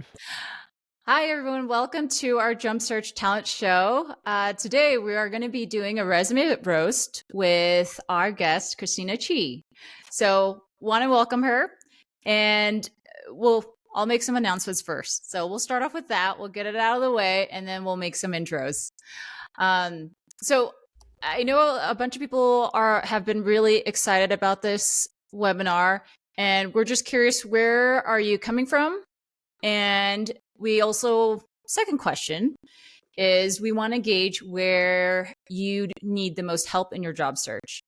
live. Hi, everyone. Welcome to our JumpSearch talent show. Today, we are going to be doing a resume roast with our guest, Christina Qi. So, want to welcome her, and I'll make some announcements first. So, we'll start off with that. We'll get it out of the way, and then we'll make some intros. So, I know a bunch of people have been really excited about this webinar, and we're just curious, where are you coming from? And we also, second question is, we want to gauge where you need the most help in your job search.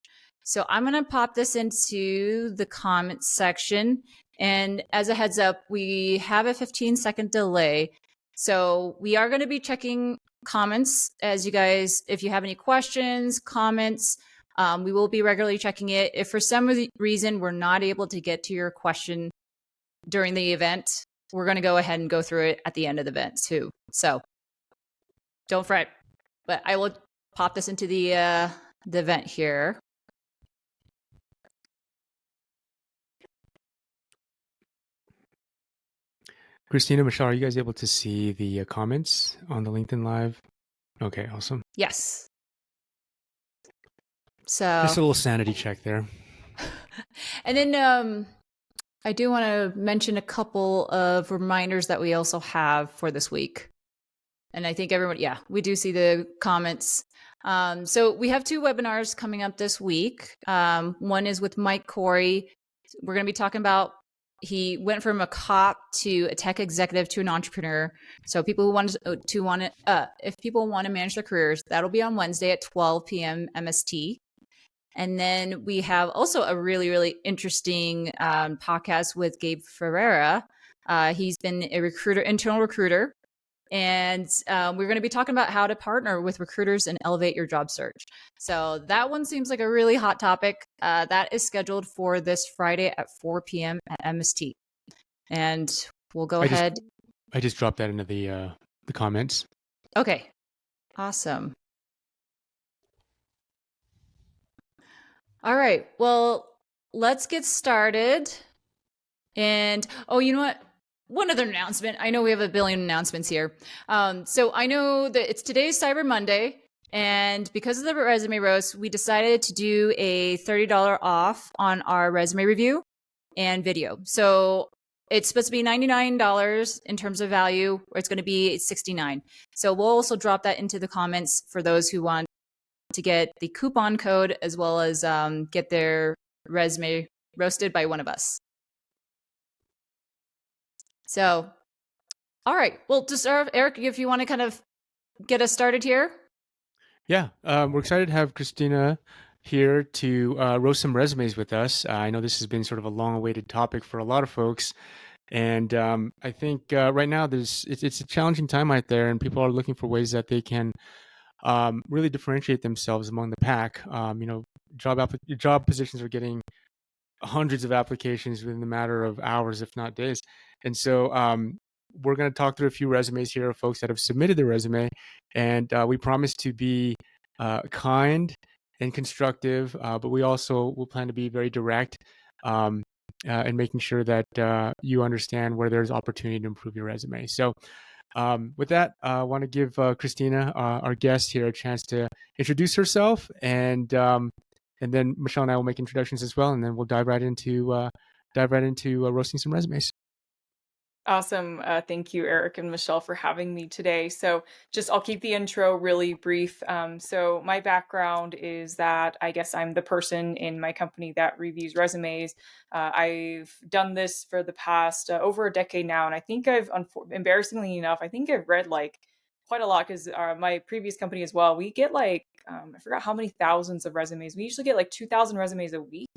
So I'm going to pop this into the comments section. And as a heads up, we have a 15-second delay. So we are going to be checking comments as you guys, if you have any questions, comments, we will be regularly checking it. If for some reason we're not able to get to your question during the event, we're going to go ahead and go through it at the end of the event too. So don't fret, but I will pop this into the event here. Christina, Michelle, are you guys able to see the comments on the LinkedIn Live? Okay, awesome. Yes. So just a little sanity check there. And then I do want to mention a couple of reminders that we also have for this week. And I think everyone, we do see the comments. So we have 2 webinars coming up this week. One is with Mike Corey. We're going to be talking about, he went from a cop to a tech executive to an entrepreneur. So people who if people want to manage their careers, that'll be on Wednesday at 12 p.m. MST. And then we have also a really, really interesting podcast with Gabe Ferreira. He's been a internal recruiter. And we're going to be talking about how to partner with recruiters and elevate your job search. So that one seems like a really hot topic. That is scheduled for this Friday at 4 p.m. at MST. And we'll go ahead. I just dropped that into the comments. Okay, awesome. All right, well, let's get started. And, you know what? One other announcement. I know we have a billion announcements here. So I know that today's Cyber Monday. And because of the resume roast, we decided to do a $30 off on our resume review and video. So it's supposed to be $99 in terms of value, or it's going to be $69. So we'll also drop that into the comments for those who want to get the coupon code, as well as get their resume roasted by one of us. So, all right. Well, to start, Eric, if you want to kind of get us started here. Yeah, we're excited to have Christina here to roast some resumes with us. I know this has been sort of a long-awaited topic for a lot of folks. And I think right now it's a challenging time out there, and people are looking for ways that they can really differentiate themselves among the pack. Job positions are getting hundreds of applications within the matter of hours, if not days. And so we're going to talk through a few resumes here of folks that have submitted their resume. And we promise to be kind and constructive, but we also will plan to be very direct and making sure that you understand where there's opportunity to improve your resume. So with that, I want to give Christina, our guest here, a chance to introduce herself, and then Michelle and I will make introductions as well, and then we'll dive right into roasting some resumes. Awesome. Thank you, Eric and Michelle, for having me today. So I'll keep the intro really brief. So my background is that I guess I'm the person in my company that reviews resumes. I've done this for the past over a decade now. And I think embarrassingly enough, I think I've read quite a lot, because my previous company as well, we get I forgot how many thousands of resumes. We usually get 2,000 resumes a week.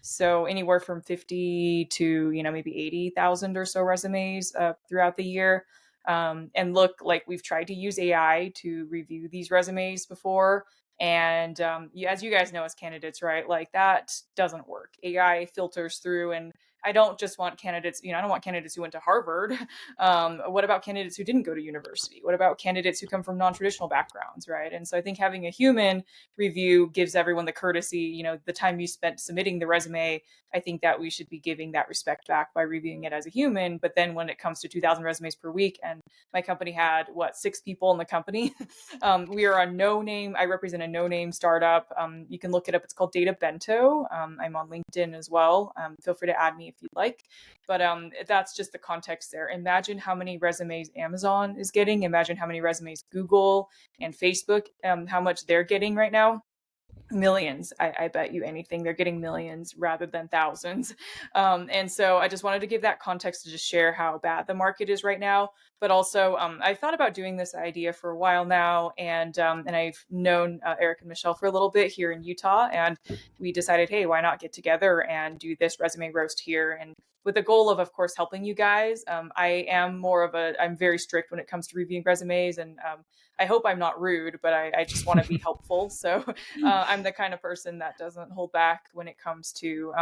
So anywhere from 50 to, maybe 80,000 or so resumes throughout the year. And look, we've tried to use AI to review these resumes before. And as you guys know, as candidates, right, that doesn't work. AI filters through and I don't just want candidates, I don't want candidates who went to Harvard. What about candidates who didn't go to university? What about candidates who come from non-traditional backgrounds, right? And so I think having a human review gives everyone the courtesy, the time you spent submitting the resume. I think that we should be giving that respect back by reviewing it as a human. But then when it comes to 2,000 resumes per week, and my company had 6 people in the company. We are a no-name. I represent a no-name startup. You can look it up. It's called Databento. I'm on LinkedIn as well. Feel free to add me if you'd like. But that's just the context there. Imagine how many resumes Amazon is getting. Imagine how many resumes Google and Facebook, how much they're getting right now. Millions. I bet you anything they're getting millions rather than thousands. And so I just wanted to give that context to just share how bad the market is right now. But also, I've thought about doing this idea for a while now, and I've known Eric and Michelle for a little bit here in Utah, and we decided, hey, why not get together and do this resume roast here, and with the goal of course, helping you guys. I'm very strict when it comes to reviewing resumes, and I hope I'm not rude, but I just want to be helpful. So I'm the kind of person that doesn't hold back when it comes to,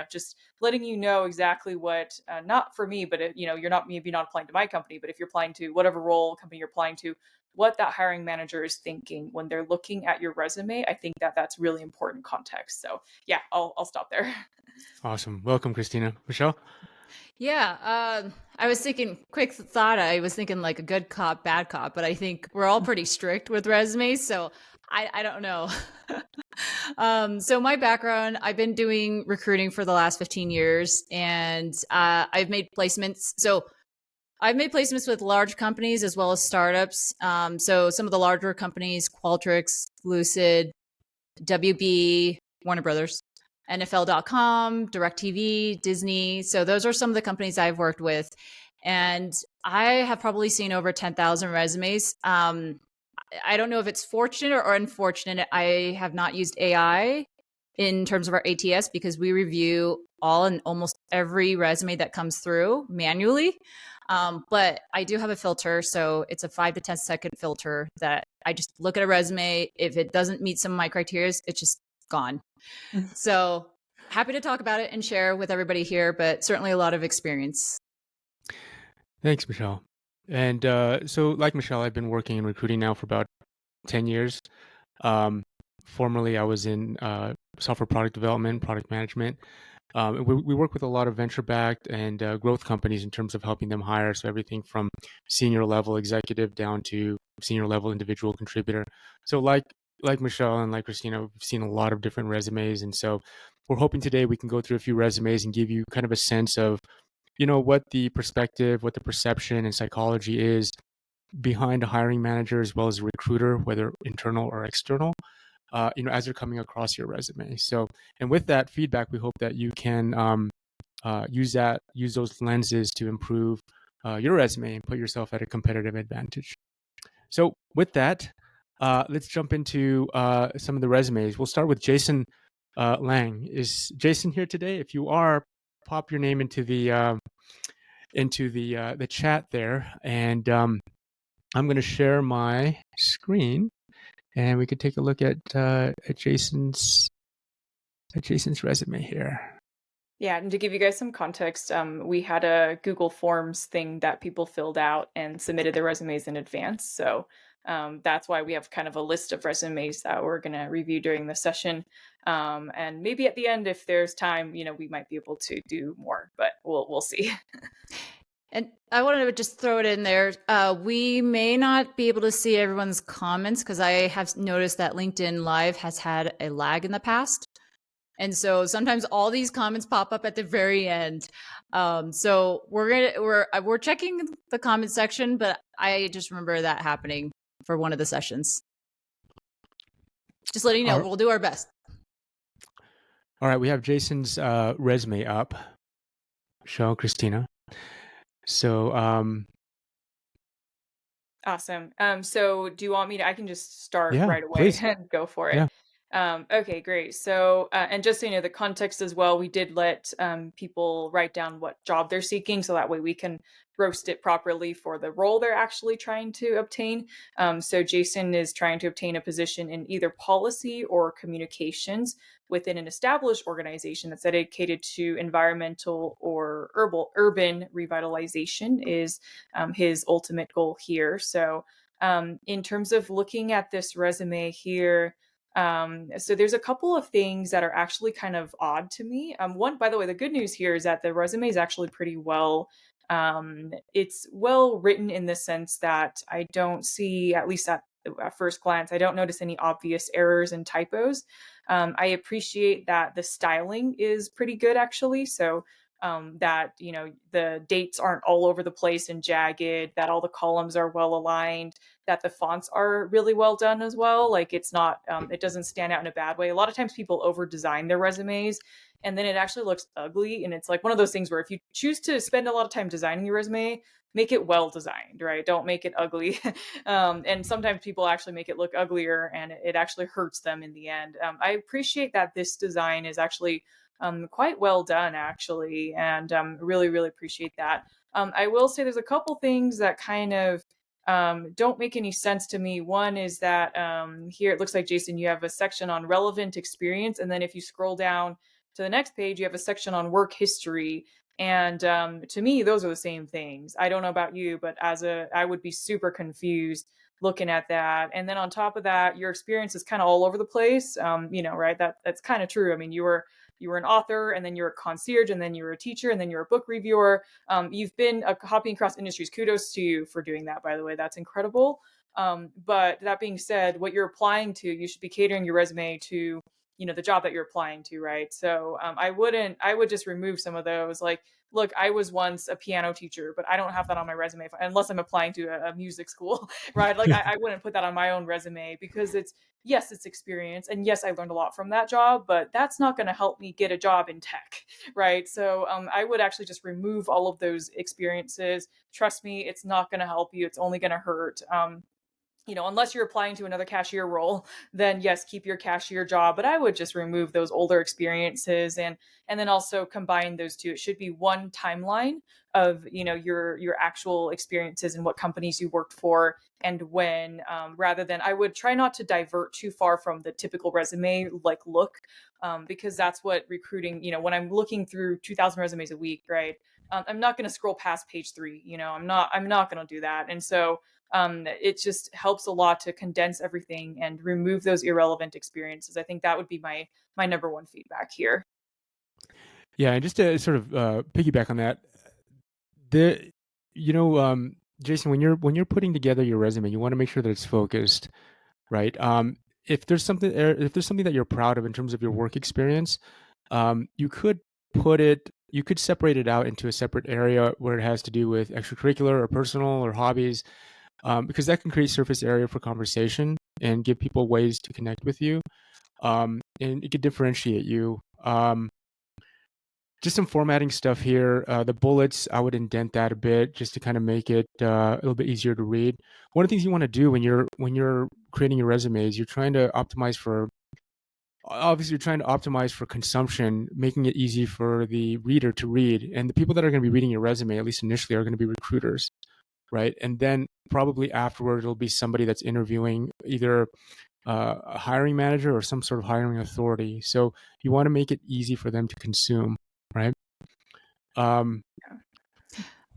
just letting you know exactly what, not for me, but you're not maybe not applying to my company, but if you're applying to whatever role company you're applying to, what that hiring manager is thinking when they're looking at your resume. I think that that's really important context. So yeah, I'll stop there. Awesome. Welcome, Christina. Michelle? Yeah, I was thinking, quick thought, I was thinking like a good cop, bad cop, but I think we're all pretty strict with resumes, so I don't know. So my background, I've been doing recruiting for the last 15 years, and I've made placements. So I've made placements with large companies as well as startups. So some of the larger companies, Qualtrics, Lucid, WB, Warner Brothers, NFL.com, DirecTV, Disney. So those are some of the companies I've worked with. And I have probably seen over 10,000 resumes. I don't know if it's fortunate or unfortunate. I have not used AI in terms of our ATS because we review all and almost every resume that comes through manually. But I do have a filter. So it's a 5 to 10-second filter that I just look at a resume. If it doesn't meet some of my criteria, it's just gone. So happy to talk about it and share with everybody here, but certainly a lot of experience. Thanks, Michelle. And so, like Michelle, I've been working in recruiting now for about 10 years. Formerly, I was in software product development, product management. We work with a lot of venture-backed and growth companies in terms of helping them hire. So everything from senior level executive down to senior level individual contributor. So like Michelle and like Christina, we've seen a lot of different resumes. And so we're hoping today we can go through a few resumes and give you kind of a sense of, what the perspective, what the perception and psychology is behind a hiring manager as well as a recruiter, whether internal or external, as they're coming across your resume. So, and with that feedback, we hope that you can use those lenses to improve your resume and put yourself at a competitive advantage. So with that, let's jump into some of the resumes. We'll start with Jason Lang. Is Jason here today? If you are, pop your name into the chat there, and I'm going to share my screen, and we could take a look at Jason's resume here. Yeah, and to give you guys some context, we had a Google Forms thing that people filled out and submitted their resumes in advance. So that's why we have kind of a list of resumes that we're going to review during the session. And maybe at the end, if there's time, we might be able to do more, but we'll see. And I wanted to just throw it in there. We may not be able to see everyone's comments because I have noticed that LinkedIn Live has had a lag in the past. And so sometimes all these comments pop up at the very end. So we're checking the comment section, but I just remember that happening for one of the sessions. Just letting you know, we'll do our best. All right, we have Jason's resume up. Show Christina. So awesome. So do you want me to? I can just start yeah, right away please. and go for it. Yeah. Okay, great. So, and just so you know, the context as well, we did let people write down what job they're seeking, so that way we can roast it properly for the role they're actually trying to obtain. So, Jason is trying to obtain a position in either policy or communications within an established organization that's dedicated to environmental or urban revitalization, is his ultimate goal here. So, in terms of looking at this resume here, so there's a couple of things that are actually kind of odd to me. One, by the way, the good news here is that the resume is actually pretty well. It's well written in the sense that I don't see, at least at first glance, I don't notice any obvious errors and typos. I appreciate that the styling is pretty good, actually. So that the dates aren't all over the place and jagged, that all the columns are well aligned, that the fonts are really well done as well. Like it's not, it doesn't stand out in a bad way. A lot of times people over design their resumes and then it actually looks ugly. And it's like one of those things where if you choose to spend a lot of time designing your resume, make it well designed, right? Don't make it ugly. And sometimes people actually make it look uglier and it actually hurts them in the end. I appreciate that this design is actually quite well done, actually, and really, really appreciate that. I will say there's a couple things that kind of don't make any sense to me. One is that here it looks like, Jason, you have a section on relevant experience, and then if you scroll down to the next page, you have a section on work history. And to me, those are the same things. I don't know about you, but I would be super confused looking at that. And then on top of that, your experience is kind of all over the place. Right? That's kind of true. I mean, you were an author, and then you're a concierge, and then you're a teacher, and then you're a book reviewer. You've been hopping across industries. Kudos to you for doing that, by the way. That's incredible. But that being said, what you're applying to, you should be catering your resume to, the job that you're applying to, right? So I would just remove some of those. Like, look, I was once a piano teacher, but I don't have that on my resume unless I'm applying to a music school, right? Like I wouldn't put that on my own resume because yes, it's experience. And yes, I learned a lot from that job, but that's not going to help me get a job in tech, right? So I would actually just remove all of those experiences. Trust me, it's not going to help you. It's only going to hurt. Unless you're applying to another cashier role, then yes, keep your cashier job. But I would just remove those older experiences and then also combine those two. It should be one timeline of your actual experiences and what companies you worked for and when, rather than, I would try not to divert too far from the typical resume like look, because that's what recruiting. When I'm looking through 2,000 resumes a week, right? I'm not going to scroll past page 3. I'm not going to do that, and so it just helps a lot to condense everything and remove those irrelevant experiences. I think that would be my number one feedback here. Yeah, and just to sort of piggyback on that, the you know Jason, when you're putting together your resume, you want to make sure that it's focused, right? If there's something that you're proud of in terms of your work experience, you could separate it out into a separate area where it has to do with extracurricular or personal or hobbies, because that can create surface area for conversation and give people ways to connect with you, and it could differentiate you. Just some formatting stuff here. The bullets, I would indent that a bit just to kind of make it a little bit easier to read. One of the things you want to do when you're creating your resume is you're trying to optimize for consumption, making it easy for the reader to read. And the people that are going to be reading your resume, at least initially, are going to be recruiters, right? And then probably afterward, it'll be somebody that's interviewing either a hiring manager or some sort of hiring authority. So you want to make it easy for them to consume, right? Um,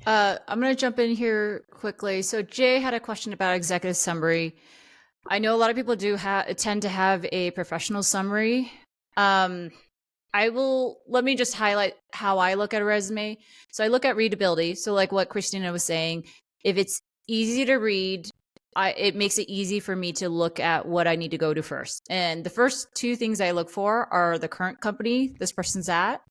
I'm going to jump in here quickly. So Jay had a question about executive summary. I know a lot of people do tend to have a professional summary. Let me just highlight how I look at a resume. So I look at readability. So like what Christina was saying, if it's easy to read, it makes it easy for me to look at what I need to go to first. And the first two things I look for are the current company this person's at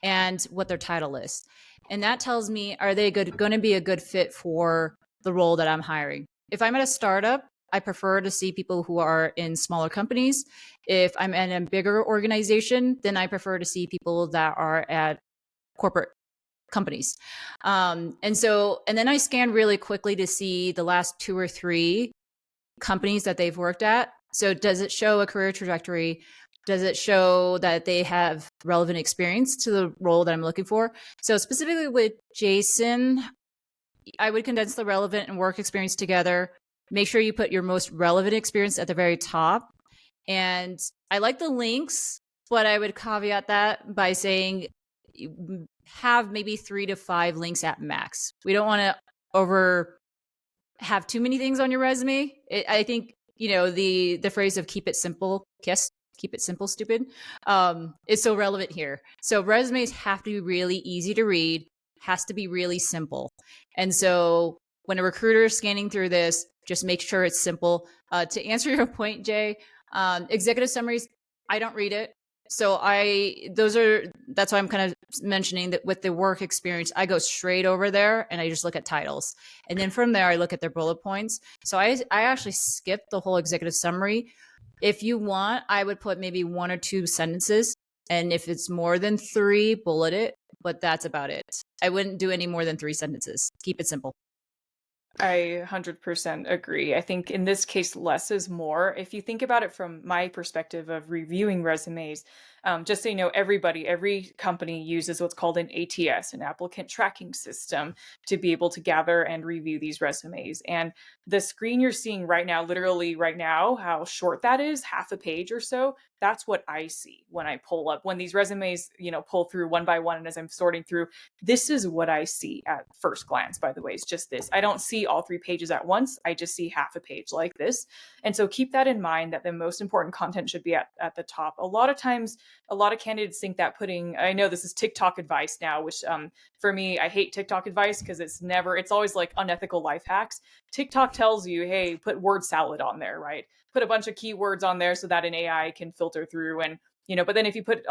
and what their title is. And that tells me, are they going to be a good fit for the role that I'm hiring? If I'm at a startup, I prefer to see people who are in smaller companies. If I'm in a bigger organization, then I prefer to see people that are at corporate companies. And then I scan really quickly to see the last 2 or 3 companies that they've worked at. So does it show a career trajectory? Does it show that they have relevant experience to the role that I'm looking for? So specifically with Jason, I would condense the relevant and work experience together. Make sure you put your most relevant experience at the very top. And I like the links, but I would caveat that by saying have maybe 3 to 5 links at max. We don't want to have too many things on your resume. I think, the phrase of keep it simple, keep it simple, stupid, is so relevant here. So resumes have to be really easy to read, has to be really simple. And so when a recruiter is scanning through this, just make sure it's simple. To answer your point, Jay, executive summaries, I don't read it. So that's why I'm kind of mentioning that with the work experience, I go straight over there and I just look at titles. And then from there, I look at their bullet points. So I actually skip the whole executive summary. If you want, I would put maybe 1 or 2 sentences. And if it's more than 3, bullet it. But that's about it. I wouldn't do any more than 3 sentences. Keep it simple. I 100% agree. I think in this case, less is more. If you think about it from my perspective of reviewing resumes, just so you know, every company uses what's called an ATS, an applicant tracking system, to be able to gather and review these resumes. And the screen you're seeing right now, literally right now, how short that is, half a page or so, that's what I see when I pull up, when these resumes, pull through one by one. And as I'm sorting through, this is what I see at first glance, by the way. It's just this. I don't see all 3 pages at once. I just see half a page like this. And so keep that in mind, that the most important content should be at the top. A lot of times, a lot of candidates think that I know this is TikTok advice now, which for me, I hate TikTok advice because it's always like unethical life hacks. TikTok tells you, hey, put word salad on there, right? Put a bunch of keywords on there so that an AI can filter through. And but then if you put,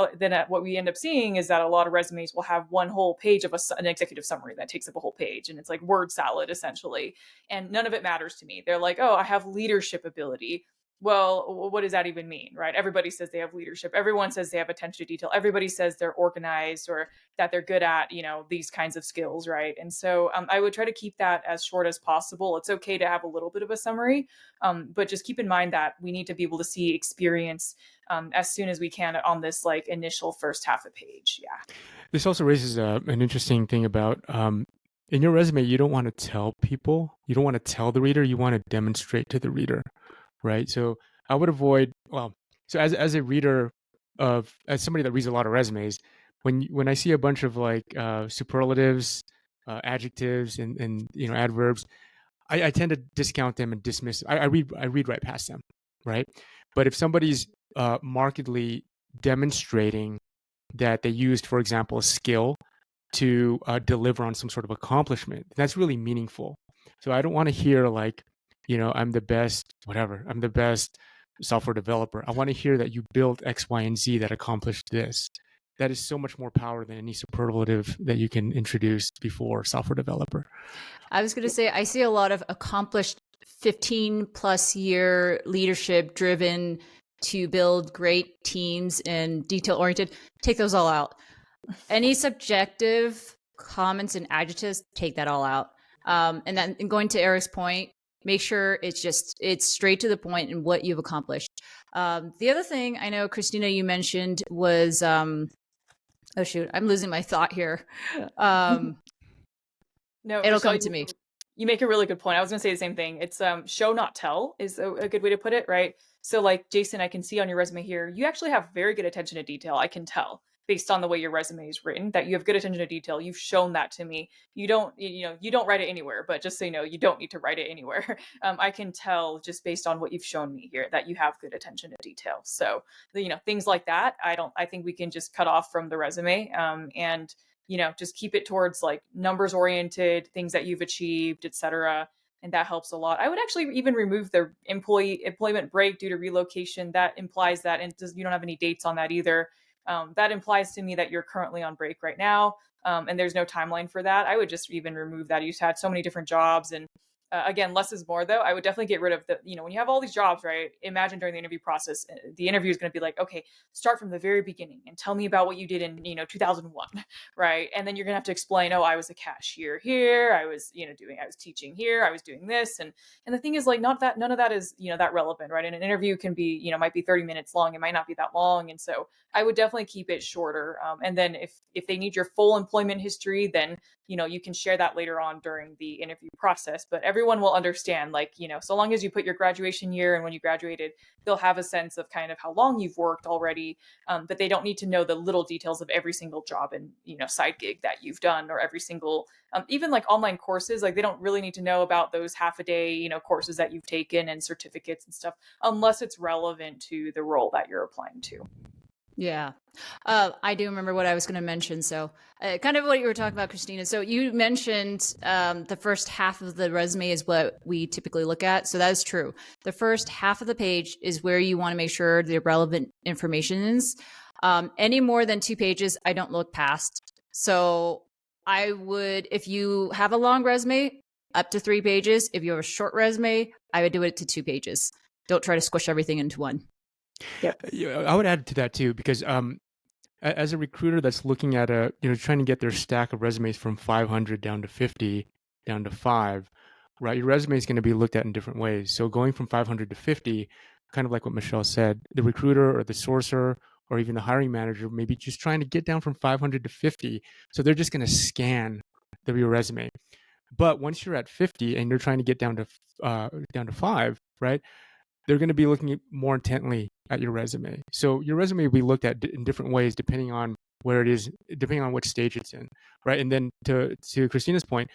what we end up seeing is that a lot of resumes will have one whole page of an executive summary that takes up a whole page. And it's like word salad, essentially. And none of it matters to me. They're like, oh, I have leadership ability. Well, what does that even mean, right? Everybody says they have leadership. Everyone says they have attention to detail. Everybody says they're organized or that they're good at, these kinds of skills, right? And so I would try to keep that as short as possible. It's okay to have a little bit of a summary, but just keep in mind that we need to be able to see experience as soon as we can on this like initial first half a page. Yeah. This also raises an interesting thing about in your resume, you don't want to tell people, you don't want to tell the reader, you want to demonstrate to the reader, right? So I would avoid, so as a reader as somebody that reads a lot of resumes, when I see a bunch of like superlatives, adjectives, and adverbs, I tend to discount them and dismiss. I read right past them, right? But if somebody's markedly demonstrating that they used, for example, a skill to deliver on some sort of accomplishment, that's really meaningful. So I don't want to hear like, I'm the best, whatever, I'm the best software developer. I want to hear that you built X, Y, and Z that accomplished this. That is so much more power than any superlative that you can introduce before software developer. I was going to say, I see a lot of accomplished 15 plus year leadership driven to build great teams and detail oriented. Take those all out. Any subjective comments and adjectives, take that all out. And then going to Eric's point, make sure it's straight to the point and what you've accomplished. The other thing I know, Christina, you mentioned was, oh shoot, I'm losing my thought here. No, it'll Michelle, come to me. You make a really good point. I was going to say the same thing. It's show not tell is a good way to put it, right? So like Jason, I can see on your resume here, you actually have very good attention to detail. I can tell based on the way your resume is written that you have good attention to detail. You've shown that to me. You don't write it anywhere, but just so you know, you don't need to write it anywhere. I can tell just based on what you've shown me here that you have good attention to detail. So, things like that, I think we can just cut off from the resume, and just keep it towards like numbers oriented, things that you've achieved, etc. And that helps a lot. I would actually even remove the employment break due to relocation. That implies that, and you don't have any dates on that either. That implies to me that you're currently on break right now, and there's no timeline for that. I would just even remove that. You've had so many different jobs, and Again, less is more though. I would definitely get rid of the, when you have all these jobs, right? Imagine during the interview process, the interview is going to be like, okay, start from the very beginning and tell me about what you did in, 2001, right? And then you're going to have to explain, oh, I was a cashier here. I was, I was teaching here. I was doing this. And the thing is, like, not that none of that is, that relevant, right? And an interview can be, might be 30 minutes long. It might not be that long. And so I would definitely keep it shorter. And then if they need your full employment history, then you can share that later on during the interview process, but everyone will understand, like, so long as you put your graduation year and when you graduated, they'll have a sense of kind of how long you've worked already. But they don't need to know the little details of every single job and, side gig that you've done, or every single, even like online courses, like they don't really need to know about those half a day, courses that you've taken and certificates and stuff, unless it's relevant to the role that you're applying to. Yeah. I do remember what I was going to mention. So, kind of what you were talking about, Christina. So, you mentioned the first half of the resume is what we typically look at. So, that is true. The first half of the page is where you want to make sure the relevant information is. Any more than 2 pages, I don't look past. So, I would, if you have a long resume, up to 3 pages. If you have a short resume, I would do it to 2 pages. Don't try to squish everything into one. Yep. Yeah, I would add to that too, because as a recruiter that's looking at trying to get their stack of resumes from 500 down to 50, down to 5, right? Your resume is going to be looked at in different ways. So going from 500 to 50, kind of like what Michelle said, the recruiter or the sourcer or even the hiring manager maybe just trying to get down from 500 to 50. So they're just going to scan your resume. But once you're at 50 and you're trying to get down to 5, right? They're going to be looking more intently at your resume. So your resume will be looked at in different ways depending on where it is, depending on which stage it's in, right? And then to Christina's point,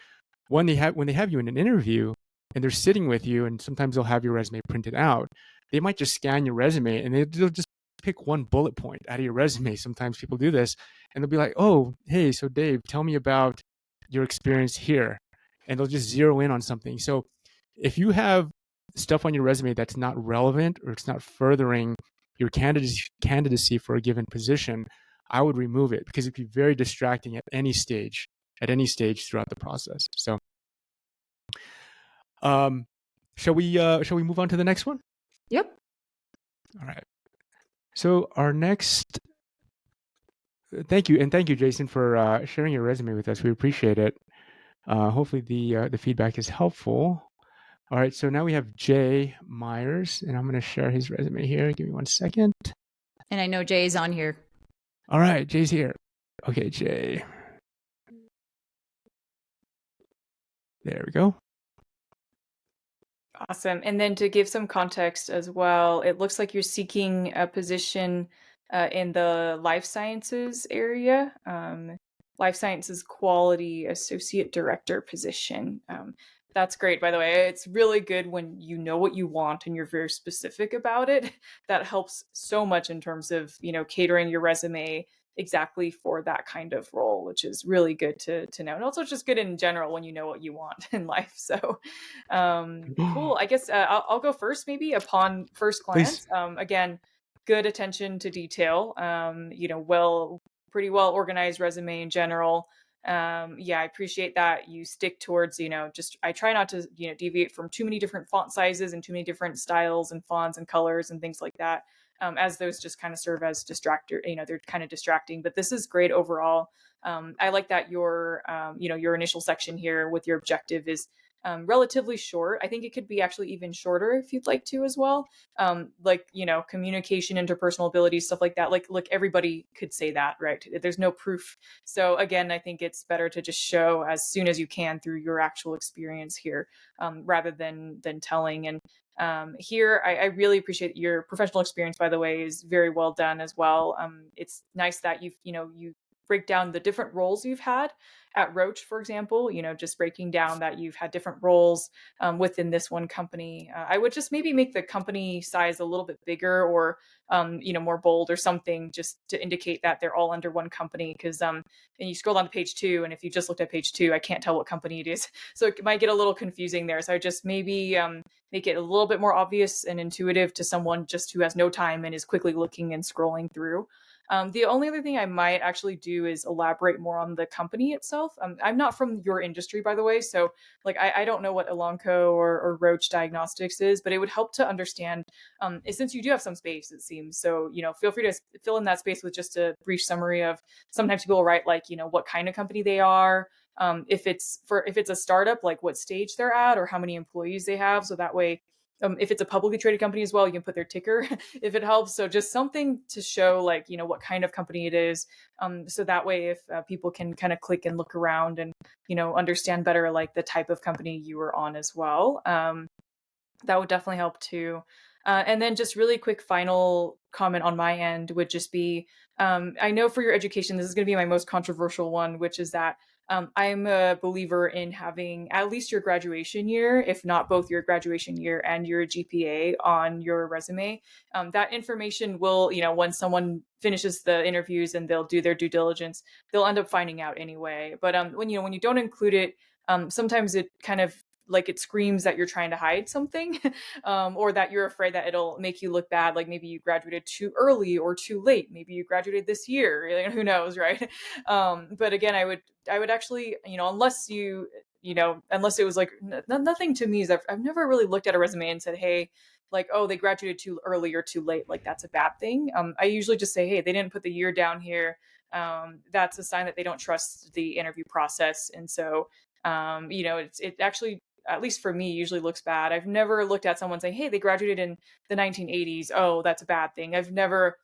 when they have you in an interview and they're sitting with you, and sometimes they'll have your resume printed out, they might just scan your resume and they'll just pick one bullet point out of your resume. Sometimes people do this, and they'll be like, "Oh, hey, so Dave, tell me about your experience here," and they'll just zero in on something. So if you have stuff on your resume that's not relevant or it's not furthering your candidacy for a given position, I would remove it, because it'd be very distracting at any stage throughout the process. So, shall we move on to the next one? Yep. All right. So our next, thank you, Jason, for sharing your resume with us. We appreciate it. Hopefully the feedback is helpful. All right, so now we have Jay Myers, and I'm going to share his resume here. Give me 1 second. And I know Jay is on here. All right, Jay's here. Okay, Jay. There we go. Awesome. And then to give some context as well, it looks like you're seeking a position in the life sciences area, life sciences quality associate director position. That's great, by the way. It's really good when you know what you want and you're very specific about it. That helps so much in terms of, catering your resume exactly for that kind of role, which is really good to know. And also just good in general when you know what you want in life. So cool. I guess I'll go first, maybe upon first glance. Again, good attention to detail, pretty well organized resume in general. I appreciate that you stick towards, just, I try not to, deviate from too many different font sizes and too many different styles and fonts and colors and things like that. As those just kind of serve as distractor, they're kind of distracting, but this is great overall. I like that your initial section here with your objective is relatively short. I think it could be actually even shorter if you'd like to as well. Communication, interpersonal abilities, stuff like that. Like everybody could say that, right? There's no proof. So again, I think it's better to just show as soon as you can through your actual experience here, rather than telling. And here, I really appreciate your professional experience, by the way, is very well done as well. It's nice that you break down the different roles you've had at Roche, for example, just breaking down that you've had different roles within this one company. I would just maybe make the company size a little bit bigger, or, more bold or something, just to indicate that they're all under one company. Because and you scroll down to page 2, and if you just looked at page 2, I can't tell what company it is. So it might get a little confusing there. So I just maybe make it a little bit more obvious and intuitive to someone just who has no time and is quickly looking and scrolling through. The only other thing I might actually do is elaborate more on the company itself. I'm not from your industry, by the way, so like I don't know what Elanco or Roche Diagnostics is, but it would help to understand, since you do have some space, it seems. So, feel free to fill in that space with just a brief summary of, sometimes people write like, what kind of company they are, if it's a startup, like what stage they're at or how many employees they have. So that way, if it's a publicly traded company as well, you can put their ticker if it helps. So just something to show like, what kind of company it is. So that way, if people can kind of click and look around and, understand better like the type of company you were on as well. That would definitely help too. And then just really quick final comment on my end would just be, I know for your education, this is going to be my most controversial one, which is that I'm a believer in having at least your graduation year, if not both your graduation year and your GPA on your resume. That information will, when someone finishes the interviews and they'll do their due diligence, they'll end up finding out anyway. But when you don't include it, sometimes it kind of like it screams that you're trying to hide something, or that you're afraid that it'll make you look bad. Like maybe you graduated too early or too late. Maybe you graduated this year. Who knows, right? But again, I would actually, unless it was like nothing to me is I've never really looked at a resume and said, hey, like, oh, they graduated too early or too late. Like that's a bad thing. I usually just say, hey, they didn't put the year down here. That's a sign that they don't trust the interview process. And so, it actually, at least for me, usually looks bad. I've never looked at someone saying, hey, they graduated in the 1980s. Oh, that's a bad thing. I've never,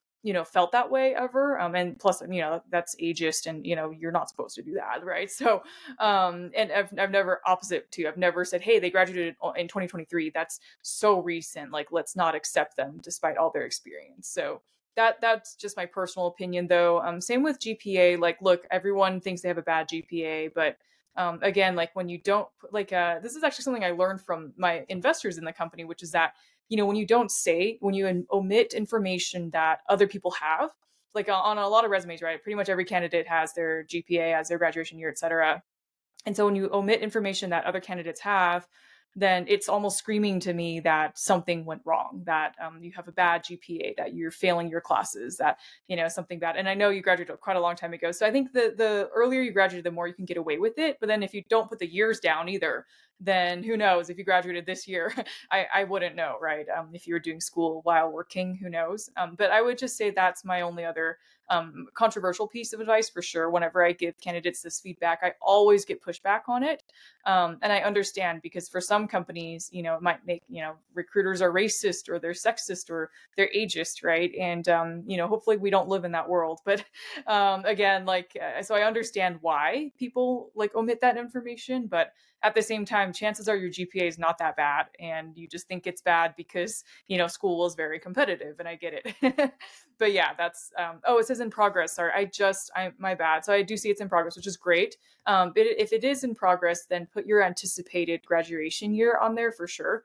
felt that way ever. And plus, that's ageist and, you're not supposed to do that. Right. So, and I've never opposite too. I've never said, hey, they graduated in 2023. That's so recent. Like, let's not accept them despite all their experience. So, that's just my personal opinion though. Same with GPA. Like, look, everyone thinks they have a bad GPA, but again, like when you don't like, this is actually something I learned from my investors in the company, which is that, when you don't say, when you omit information that other people have, like on a lot of resumes, right? Pretty much every candidate has their GPA as their graduation year, et cetera. And so when you omit information that other candidates have, then it's almost screaming to me that something went wrong, that you have a bad GPA, that you're failing your classes, that, something bad. And I know you graduated quite a long time ago. So I think the earlier you graduate, the more you can get away with it. But then if you don't put the years down either, then who knows? If you graduated this year, I wouldn't know, right? If you were doing school while working, who knows? But I would just say that's my only other controversial piece of advice for sure. Whenever I give candidates this feedback, I always get pushback on it. And I understand, because for some companies, it might make, recruiters are racist or they're sexist or they're ageist, right? And, hopefully we don't live in that world. But again, like, so I understand why people like omit that information. But at the same time, chances are your GPA is not that bad. And you just think it's bad because, school is very competitive. And I get it. But yeah, that's, it says in progress. Sorry, my bad. So I do see it's in progress, which is great. But if it is in progress, then put your anticipated graduation year on there for sure.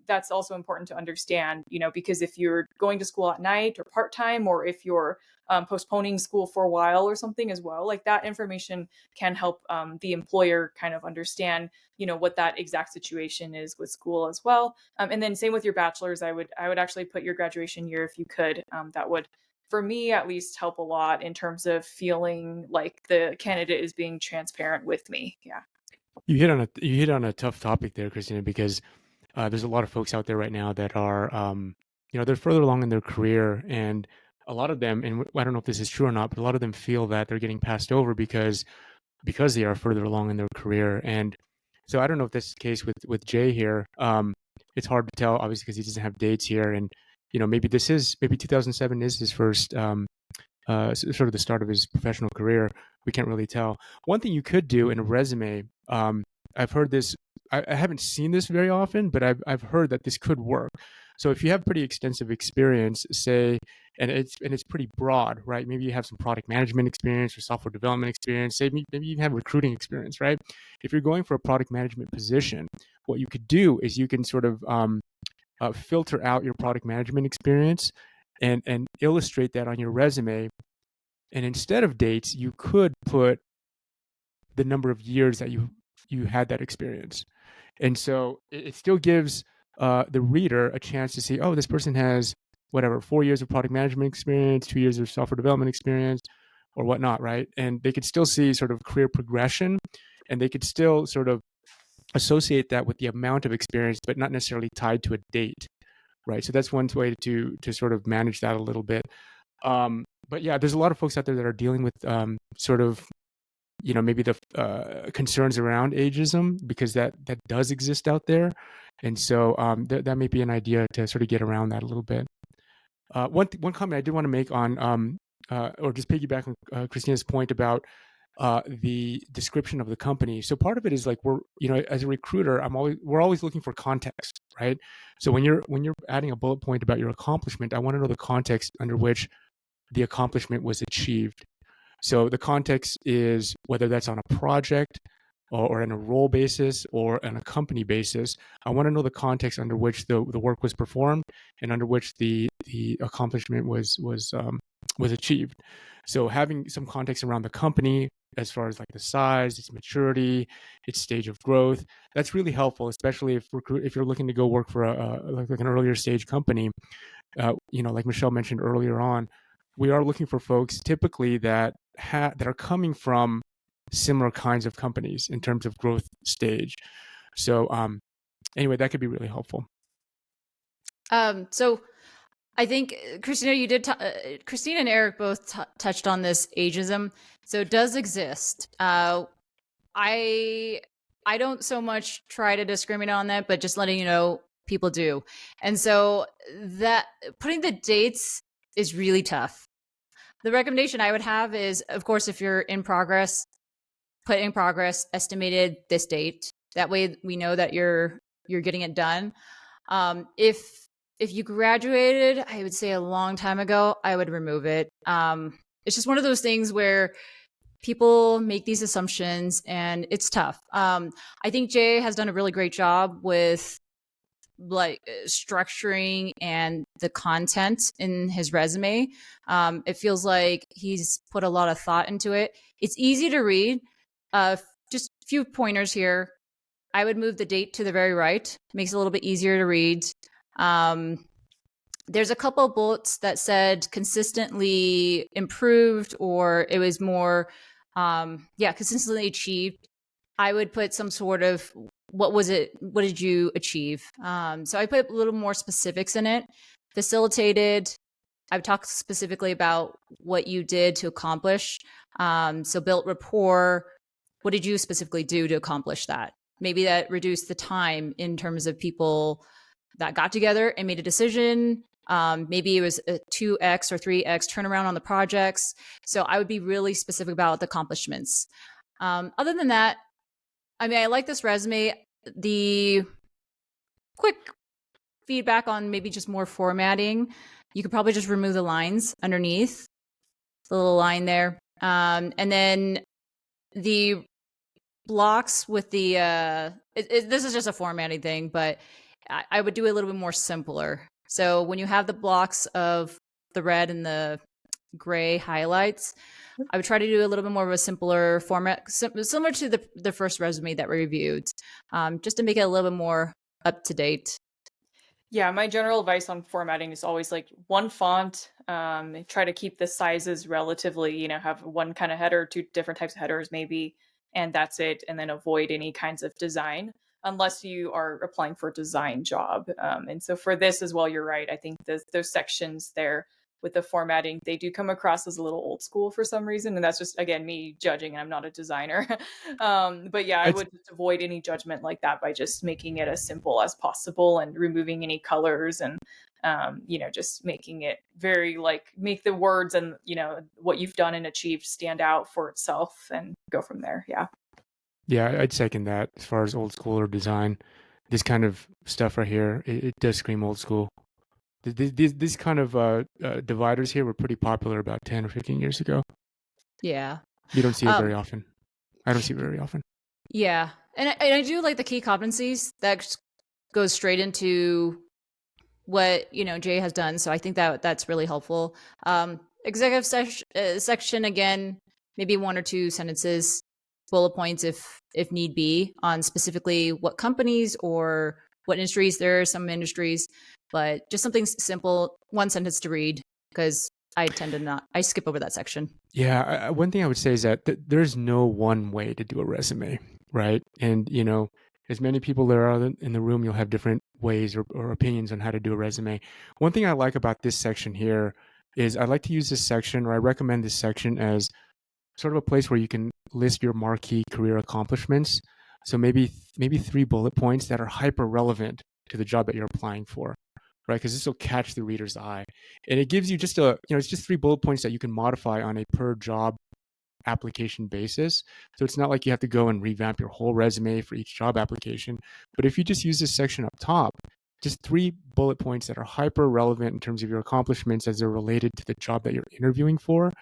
That's also important to understand, because if you're going to school at night or part-time, or if you're postponing school for a while or something as well, like that information can help the employer kind of understand, what that exact situation is with school as well. And then same with your bachelor's, I would actually put your graduation year if you could. That would, for me at least, help a lot in terms of feeling like the candidate is being transparent with me. Yeah. You hit on a tough topic there, Christina, because there's a lot of folks out there right now that are, they're further along in their career, and a lot of them, and I don't know if this is true or not, but a lot of them feel that they're getting passed over because they are further along in their career. And so I don't know if this is the case with Jay here. It's hard to tell, obviously, because he doesn't have dates here, and maybe 2007 is his first sort of the start of his professional career. We can't really tell. One thing you could do in a resume, I've heard this. I haven't seen this very often, but I've heard that this could work. So if you have pretty extensive experience, say, and it's pretty broad, right? Maybe you have some product management experience or software development experience. Say maybe you have recruiting experience, right? If you're going for a product management position, what you could do is you can sort of filter out your product management experience and illustrate that on your resume. And instead of dates, you could put the number of years that you had that experience. And so it still gives the reader a chance to see, oh, this person has whatever, 4 years of product management experience, 2 years of software development experience, or whatnot, right? And they could still see sort of career progression, and they could still sort of associate that with the amount of experience, but not necessarily tied to a date, right? So that's one way to sort of manage that a little bit. But yeah, there's a lot of folks out there that are dealing with sort of, maybe the concerns around ageism, because that does exist out there. And so that may be an idea to sort of get around that a little bit. One comment I did want to make on, or just piggyback on Christina's point about the description of the company. So part of it is like as a recruiter, we're always looking for context, right? So when you're adding a bullet point about your accomplishment, I want to know the context under which the accomplishment was achieved. So the context is whether that's on a project or in a role basis or on a company basis. I want to know the context under which the work was performed and under which the accomplishment was achieved. So having some context around the company as far as like the size, its maturity, its stage of growth, that's really helpful, especially if you're looking to go work for like an earlier stage company. Like Michelle mentioned earlier on, we are looking for folks typically that are coming from similar kinds of companies in terms of growth stage. So anyway, that could be really helpful. So I think Christina, Christina and Eric both touched on this ageism. So it does exist. I don't so much try to discriminate on that, but just letting you know people do. And so that putting the dates is really tough. The recommendation I would have is, of course, if you're in progress, put in progress, estimated this date. That way we know that you're getting it done. If you graduated, I would say a long time ago, I would remove it. It's just one of those things where people make these assumptions and it's tough. I think Jay has done a really great job with like structuring and the content in his resume. It feels like he's put a lot of thought into it. It's easy to read. Just a few pointers here. I would move the date to the very right. Makes it a little bit easier to read. There's a couple of bullets that said consistently improved, or it was more, consistently achieved. I would put some sort of, what was it? What did you achieve? So I put a little more specifics in it. Facilitated. I've talked specifically about what you did to accomplish. So built rapport. What did you specifically do to accomplish that? Maybe that reduced the time in terms of people that got together and made a decision. Maybe it was a 2x or 3x turnaround on the projects. So I would be really specific about the accomplishments. Other than that, I mean, I like this resume. The quick feedback on maybe just more formatting, you could probably just remove the lines underneath, the little line there. And then the blocks with the, this is just a formatting thing, but I would do it a little bit more simpler. So when you have the blocks of the red and the gray highlights, I would try to do a little bit more of a simpler format, similar to the first resume that we reviewed, just to make it a little bit more up to date. Yeah, my general advice on formatting is always like one font. Try to keep the sizes relatively, have one kind of header, two different types of headers maybe, and that's it. And then avoid any kinds of design unless you are applying for a design job. And so for this as well, you're right. I think those sections there with the formatting, they do come across as a little old school for some reason. And that's just, again, me judging, and I'm not a designer. But yeah, I would just avoid any judgment like that by just making it as simple as possible and removing any colors and, just making it very make the words and, what you've done and achieved stand out for itself and go from there. Yeah. Yeah, I'd second that as far as old school or design. This kind of stuff right here, it does scream old school. These kind of dividers here were pretty popular about 10 or 15 years ago. Yeah. You don't see it very often. I don't see it very often. Yeah. And I do like the key competencies that goes straight into what, Jay has done. So I think that's really helpful. Executive section, again, maybe one or two sentences, bullet points if need be, on specifically what companies or what industries. There are some industries, but just something simple, one sentence to read, because I tend to not, I skip over that section. Yeah, one thing I would say is that there's no one way to do a resume, right? And, as many people there are in the room, you'll have different ways or opinions on how to do a resume. One thing I like about this section here is I like to use this section, or I recommend this section as sort of a place where you can list your marquee career accomplishments. So maybe 3 bullet points that are hyper relevant to the job that you're applying for, right? Because this will catch the reader's eye, and it gives you just it's just 3 bullet points that you can modify on a per job application basis. So it's not like you have to go and revamp your whole resume for each job application. But if you just use this section up top, just 3 bullet points that are hyper relevant in terms of your accomplishments as they're related to the job that you're interviewing for,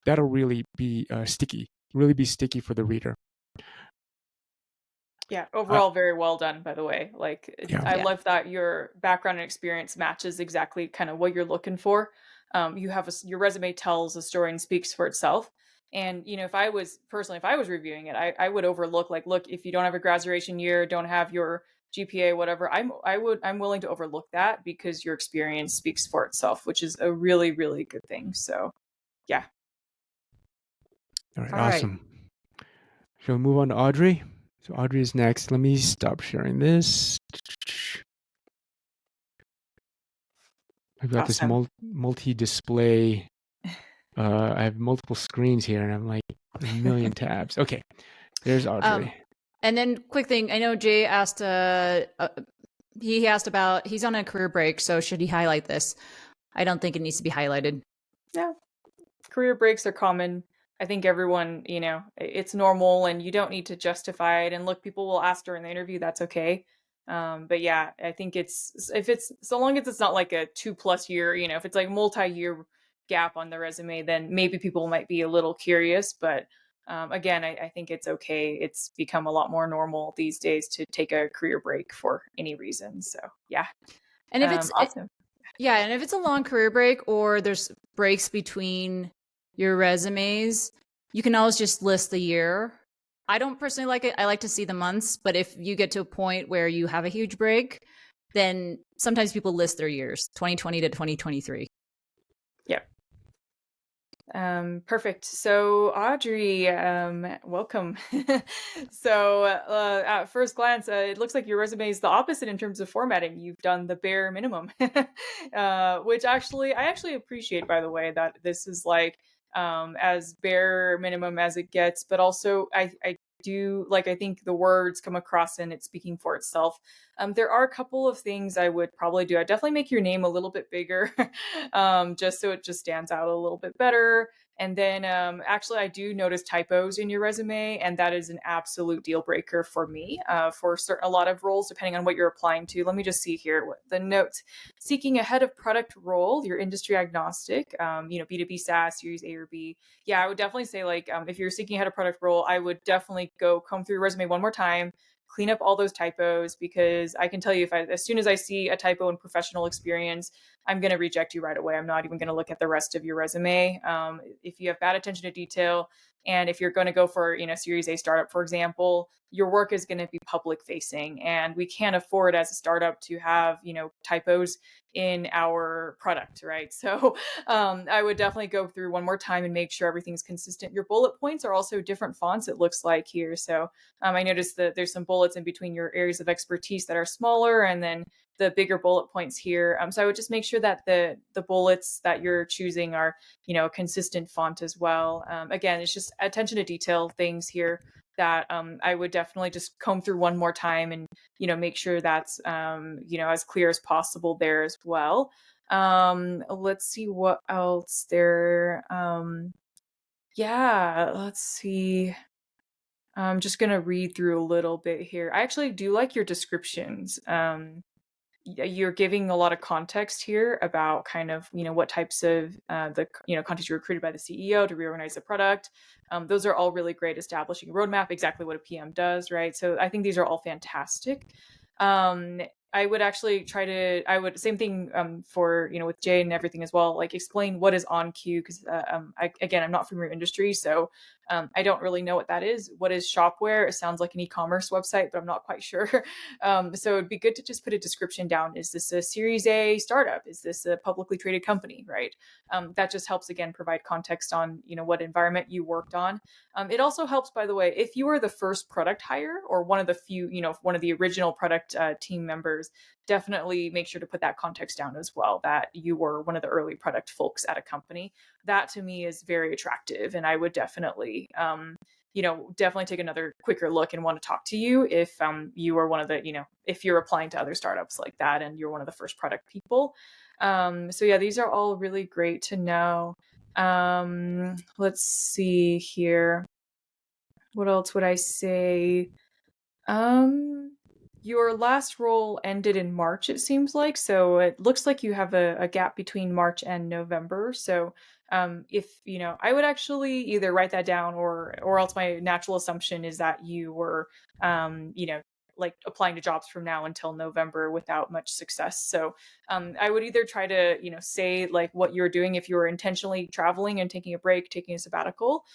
that'll really be really be sticky for the reader. Yeah, overall, very well done, by the way. Like, Yeah. I Yeah. love that your background and experience matches exactly kind of what you're looking for. You have your resume tells a story and speaks for itself. And, if I was reviewing it, I would overlook, like, look, if you don't have a graduation year, don't have your GPA, whatever, I'm willing to overlook that because your experience speaks for itself, which is a really, really good thing. So, yeah. All right. All right. Awesome. Shall we move on to Audrey? So Audrey is next. Let me stop sharing this. I've got this Awesome. multi-display. I have multiple screens here, and I'm like a million tabs. Okay, there's Audrey. And then quick thing, I know Jay asked, he asked about, he's on a career break, so should he highlight this? I don't think it needs to be highlighted. Yeah. Career breaks are common. I think everyone, it's normal and you don't need to justify it. And look, people will ask during the interview, that's okay. But yeah, I think so long as it's not like a 2+ year, if it's like multi-year gap on the resume, then maybe people might be a little curious. But again, I think it's okay. It's become a lot more normal these days to take a career break for any reason. So yeah. And if it's, Awesome. yeah, and if it's a long career break or there's breaks between your resumes, you can always just list the year. I don't personally like it. I like to see the months, but if you get to a point where you have a huge break, then sometimes people list their years, 2020 to 2023. Yep. Perfect. So Audrey, welcome. So at first glance, it looks like your resume is the opposite in terms of formatting. You've done the bare minimum, which I actually appreciate, by the way, that this is like as bare minimum as it gets, but also I do like, I think the words come across and it's speaking for itself. There are a couple of things I would probably do. I'd definitely make your name a little bit bigger, just so it just stands out a little bit better. And then actually, I do notice typos in your resume, and that is an absolute deal breaker for me for a lot of roles, depending on what you're applying to. Let me just see here what the notes. Seeking a head of product role, you're industry agnostic, B2B SaaS, Series A or B. Yeah, I would definitely say, like, if you're seeking a head of product role, I would definitely go comb through your resume one more time, clean up all those typos, because I can tell you, as soon as I see a typo in professional experience, I'm going to reject you right away. I'm not even going to look at the rest of your resume. If you have bad attention to detail, and if you're going to go for, Series A startup, for example, your work is going to be public facing, and we can't afford as a startup to have, typos in our product, right? So I would definitely go through one more time and make sure everything's consistent. Your bullet points are also different fonts, it looks like here. So I noticed that there's some bullets in between your areas of expertise that are smaller, and then the bigger bullet points here. So I would just make sure that the bullets that you're choosing are, a consistent font as well. Again, it's just attention to detail things here that I would definitely just comb through one more time and, make sure that's, as clear as possible there as well. Let's see what else there. Yeah, let's see. I'm just going to read through a little bit here. I actually do like your descriptions. You're giving a lot of context here about kind of, what types of the context you recruited by the CEO to reorganize the product. Those are all really great, establishing a roadmap, exactly what a PM does, right? So I think these are all fantastic. I would actually same thing for, with Jay and everything as well, like explain what is on queue, because again, I'm not from your industry, so I don't really know what that is. What is shopware? It sounds like an e-commerce website, but I'm not quite sure. So it'd be good to just put a description down. Is this a Series A startup? Is this a publicly traded company, right? That just helps, again, provide context on, what environment you worked on. It also helps, by the way, if you are the first product hire or one of the few, one of the original product team members, definitely make sure to put that context down as well, that you were one of the early product folks at a company. That to me is very attractive. And I would definitely, definitely take another quicker look and want to talk to you if you are one of the, if you're applying to other startups like that and you're one of the first product people. So yeah, these are all really great to know. Let's see here. What else would I say? Your last role ended in March, it seems like. So it looks like you have a gap between March and November. So if I would actually either write that down or else my natural assumption is that you were like applying to jobs from now until November without much success. So I would either try to say like what you're doing if you were intentionally traveling and taking a break, taking a sabbatical,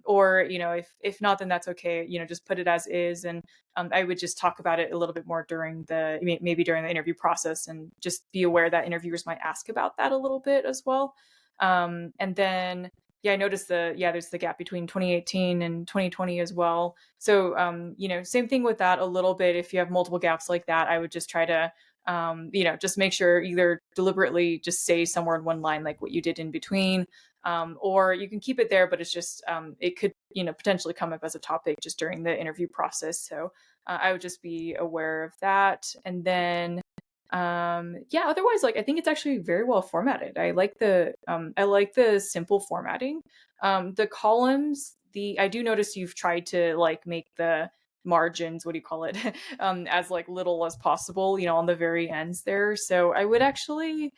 or if not, then that's okay. Just put it as is, and I would just talk about it a little bit more during maybe during the interview process, and just be aware that interviewers might ask about that a little bit as well. And then, yeah, I noticed there's the gap between 2018 and 2020 as well. So, same thing with that a little bit. If you have multiple gaps like that, I would just try to, just make sure either deliberately just say somewhere in one line, like what you did in between, or you can keep it there, but it's just, it could, potentially come up as a topic just during the interview process. So I would just be aware of that. And then, yeah, otherwise, like, I think it's actually very well formatted. I like the simple formatting. The columns, I do notice you've tried to like make the margins, what do you call it, as like little as possible, on the very ends there. So I would actually,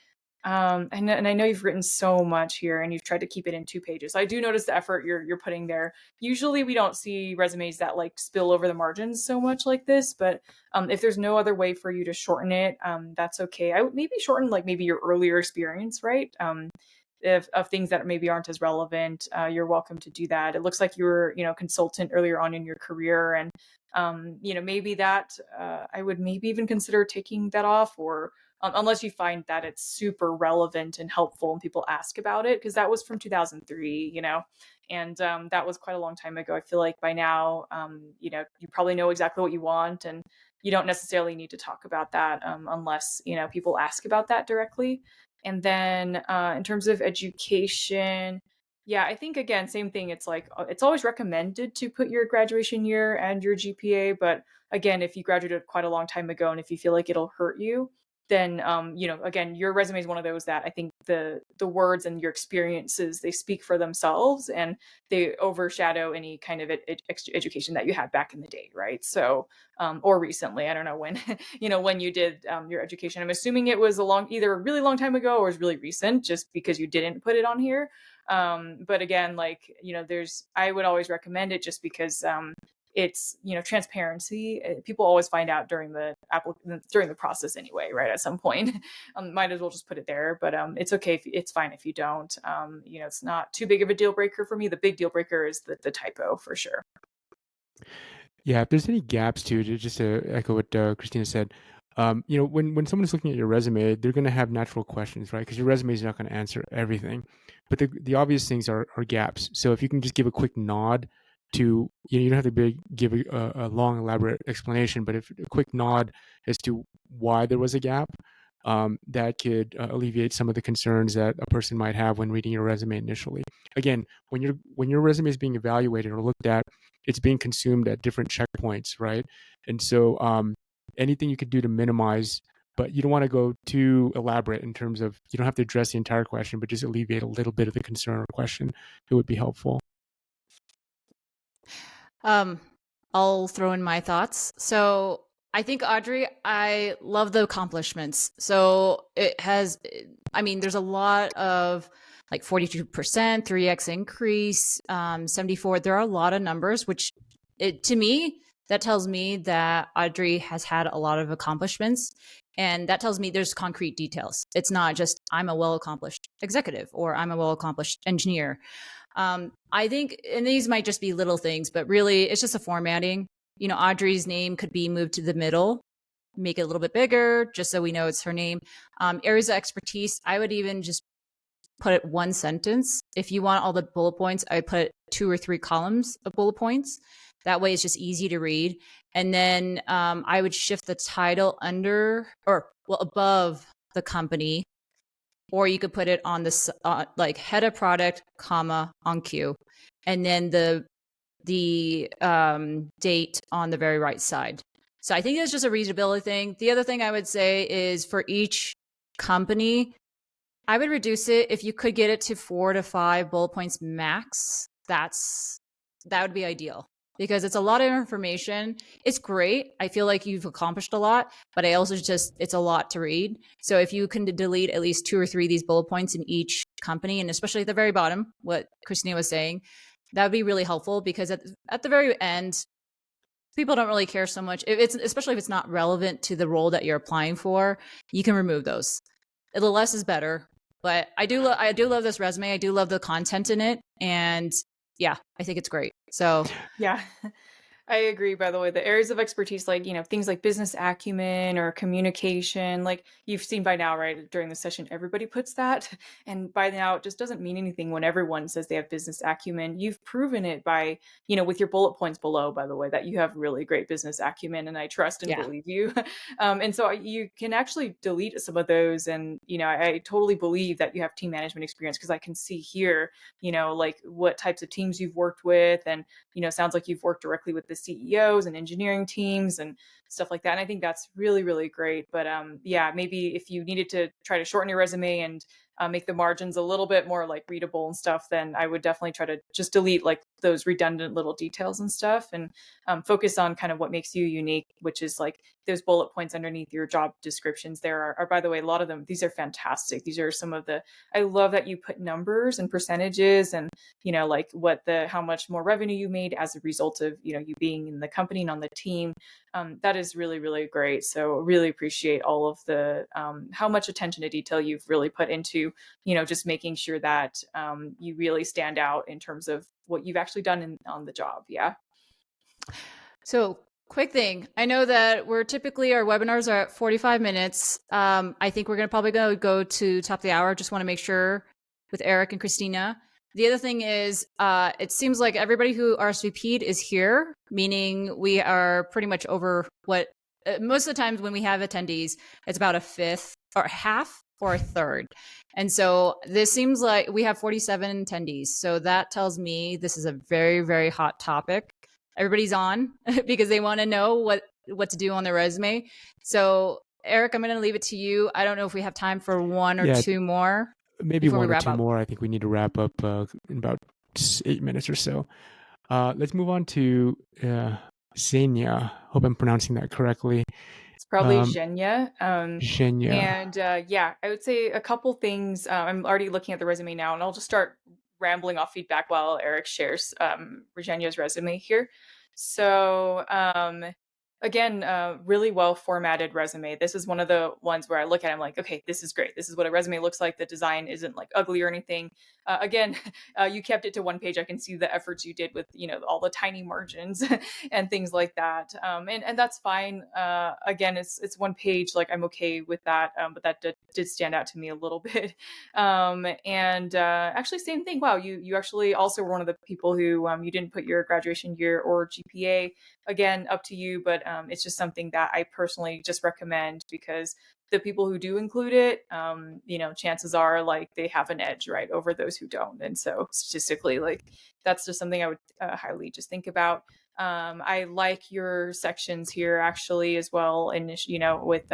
and I know you've written so much here and you've tried to keep it in 2 pages. So I do notice the effort you're putting there. Usually we don't see resumes that like spill over the margins so much like this, but if there's no other way for you to shorten it, that's okay. I would maybe shorten like maybe your earlier experience, right? If of things that maybe aren't as relevant, you're welcome to do that. It looks like you were, consultant earlier on in your career, and maybe that I would maybe even consider taking that off, or unless you find that it's super relevant and helpful and people ask about it, because that was from 2003, and that was quite a long time ago. I feel like by now, you probably know exactly what you want, and you don't necessarily need to talk about that unless people ask about that directly. And then in terms of education, yeah, I think again, same thing. It's like it's always recommended to put your graduation year and your GPA, but again, if you graduated quite a long time ago and if you feel like it'll hurt you, then again, your resume is one of those that I think the words and your experiences, they speak for themselves and they overshadow any kind of education that you had back in the day, right? So or recently, I don't know when when you did your education. I'm assuming it was either a really long time ago or was really recent, just because you didn't put it on here. But again, like I would always recommend it just because it's transparency. People always find out during the process anyway, right? At some point, might as well just put it there. But it's okay. It's fine if you don't. It's not too big of a deal breaker for me. The big deal breaker is the typo for sure. Yeah, if there's any gaps too, just to echo what Christina said, when someone's looking at your resume, they're going to have natural questions, right? Because your resume is not going to answer everything, but the obvious things are gaps. So if you can just give a quick nod to, you don't have to give a long, elaborate explanation, but if a quick nod as to why there was a gap, that could alleviate some of the concerns that a person might have when reading your resume initially. Again, when your resume is being evaluated or looked at, it's being consumed at different checkpoints, right? And so anything you could do to minimize, but you don't want to go too elaborate in terms of, you don't have to address the entire question, but just alleviate a little bit of the concern or question. It would be helpful. I'll throw in my thoughts. So I think, Audrey, I love the accomplishments. So there's a lot of like 42%, 3x increase, 74. There are a lot of numbers, which to me, that tells me that Audrey has had a lot of accomplishments. And that tells me there's concrete details. It's not just I'm a well-accomplished executive or I'm a well-accomplished engineer. I think, and these might just be little things, but really it's just a formatting. Audrey's name could be moved to the middle, make it a little bit bigger, just so we know it's her name. Areas of expertise, I would even just put it one sentence. If you want all the bullet points, I put 2 or 3 columns of bullet points. That way it's just easy to read. And then I would shift the title under, or well, above the company, or you could put it on the like head of product, comma, on Q, and then the date on the very right side. So I think that's just a readability thing. The other thing I would say is for each company, I would reduce it if you could get it to 4 to 5 bullet points max. That would be ideal because it's a lot of information. It's great. I feel like you've accomplished a lot, but I also it's a lot to read. So if you can delete at least 2 or 3 of these bullet points in each company, and especially at the very bottom, what Christina was saying, that would be really helpful because at the very end, people don't really care so much. Especially if it's not relevant to the role that you're applying for, you can remove those. The less is better. But I do love this resume. I do love the content in it, and yeah, I think it's great. So Yeah. I agree, by the way. The areas of expertise, like, things like business acumen or communication, like you've seen by now, right? During the session, everybody puts that. And by now, it just doesn't mean anything when everyone says they have business acumen. You've proven it by, with your bullet points below, by the way, that you have really great business acumen, and I trust and yeah, believe you. And so you can actually delete some of those. And, I totally believe that you have team management experience because I can see here, like what types of teams you've worked with. And sounds like you've worked directly with the CEOs and engineering teams and stuff like that. And I think that's really, really great. But yeah, maybe if you needed to try to shorten your resume and make the margins a little bit more like readable and stuff, then I would definitely try to just delete like those redundant little details and stuff and focus on kind of what makes you unique, which is like those bullet points underneath your job descriptions. There are, by the way, a lot of them. These are fantastic. These are some of I love that you put numbers and percentages and, like how much more revenue you made as a result of, you being in the company and on the team. That is really, really great. So really appreciate all of the, how much attention to detail you've really put into, just making sure that you really stand out in terms of what you've actually done on the job. Yeah. So quick thing. I know that our webinars are at 45 minutes. I think we're probably going to go to top of the hour. Just want to make sure with Eric and Christina. The other thing is, it seems like everybody who RSVP'd is here, meaning we are pretty much over what most of the times when we have attendees, it's about a fifth or half or a third. And so this seems like we have 47 attendees. So that tells me this is a very, very hot topic. Everybody's on because they want to know what to do on their resume. So Eric, I'm going to leave it to you. I don't know if we have time for one or two more. Maybe one or two more. I think we need to wrap up in about 8 minutes or so. Let's move on to Xenia. Hope I'm pronouncing that correctly. It's probably Xenia. Xenia. And yeah, I would say a couple things. I'm already looking at the resume now, and I'll just start rambling off feedback while Eric shares Xenia's resume here. So again, really well formatted resume. This is one of the ones where I look at it, I'm like, okay, this is great. This is what a resume looks like. The design isn't like ugly or anything. Again, you kept it to one page. I can see the efforts you did with, all the tiny margins and things like that. And that's fine. Again, it's one page. Like I'm okay with that. But that did stand out to me a little bit. And actually same thing. Wow. You actually also were one of the people who you didn't put your graduation year or GPA. Again, up to you, but it's just something that I personally just recommend because the people who do include it, chances are like they have an edge, right, over those who don't. And so statistically, like that's just something I would highly just think about. I like your sections here actually as well. And, with,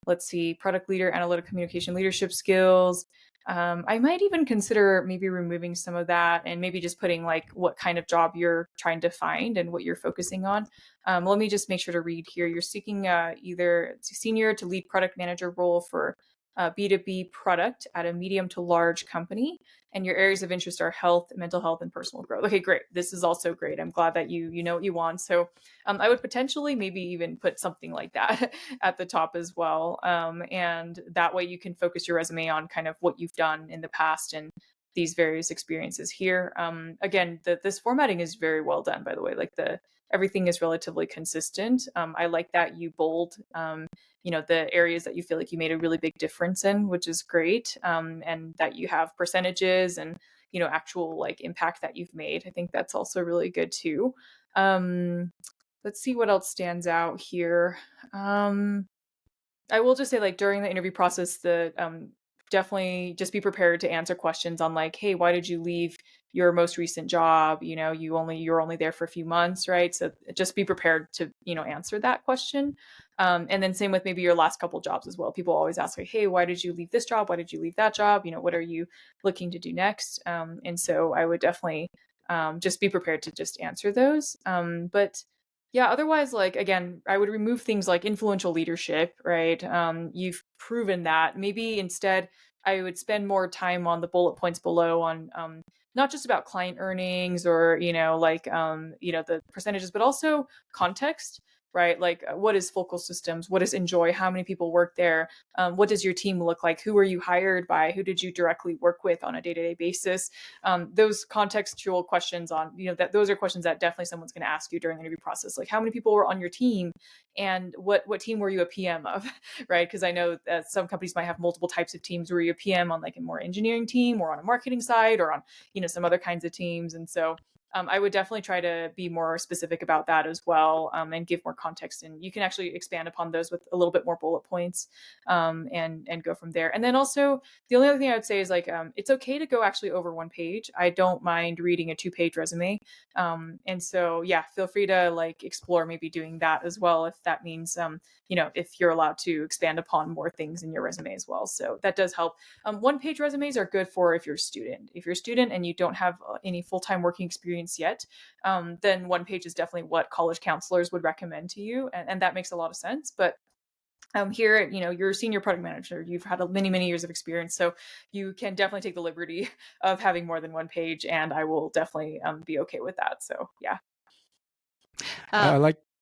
let's see, product leader, analytic communication, leadership skills. I might even consider maybe removing some of that and maybe just putting like what kind of job you're trying to find and what you're focusing on. Let me just make sure to read here. You're seeking either senior to lead product manager role for B2B product at a medium to large company. And your areas of interest are health, mental health, and personal growth. Okay, great. This is also great. I'm glad that you know what you want. So I would potentially maybe even put something like that at the top as well. And that way you can focus your resume on kind of what you've done in the past and these various experiences here. Again, this formatting is very well done, by the way. Like everything is relatively consistent. I like that you bold, the areas that you feel like you made a really big difference in, which is great. And that you have percentages and, actual like impact that you've made. I think that's also really good too. Let's see what else stands out here. I will just say, like, during the interview process, definitely just be prepared to answer questions on like, hey, why did you leave your most recent job? You're only there for a few months, right? So just be prepared to, answer that question. And then same with maybe your last couple jobs as well. People always ask like, hey, why did you leave this job? Why did you leave that job? What are you looking to do next? And so I would definitely just be prepared to just answer those. But yeah, otherwise, like, again, I would remove things like influential leadership, right? You've proven that. Maybe instead, I would spend more time on the bullet points below on not just about client earnings or, the percentages, but also context, right? Like, what is Focal Systems? What is Enjoy? How many people work there? What does your team look like? Who were you hired by? Who did you directly work with on a day-to-day basis? Those contextual questions those are questions that definitely someone's going to ask you during the interview process. Like, how many people were on your team and what team were you a PM of? Right? Because I know that some companies might have multiple types of teams. Were you a PM on like a more engineering team or on a marketing side or on, some other kinds of teams? And so I would definitely try to be more specific about that as well, and give more context. And you can actually expand upon those with a little bit more bullet points, and go from there. And then also, the only other thing I would say is like, it's okay to go actually over one page. I don't mind reading a 2-page resume. And so, yeah, feel free to like explore maybe doing that as well, if that means, if you're allowed to expand upon more things in your resume as well. So that does help. 1-page resumes are good for if you're a student. If you're a student and you don't have any full-time working experience yet, then 1 page is definitely what college counselors would recommend to you. And that makes a lot of sense. But here, you're a senior product manager. You've had many, many years of experience. So you can definitely take the liberty of having more than 1 page. And I will definitely be okay with that. So, yeah.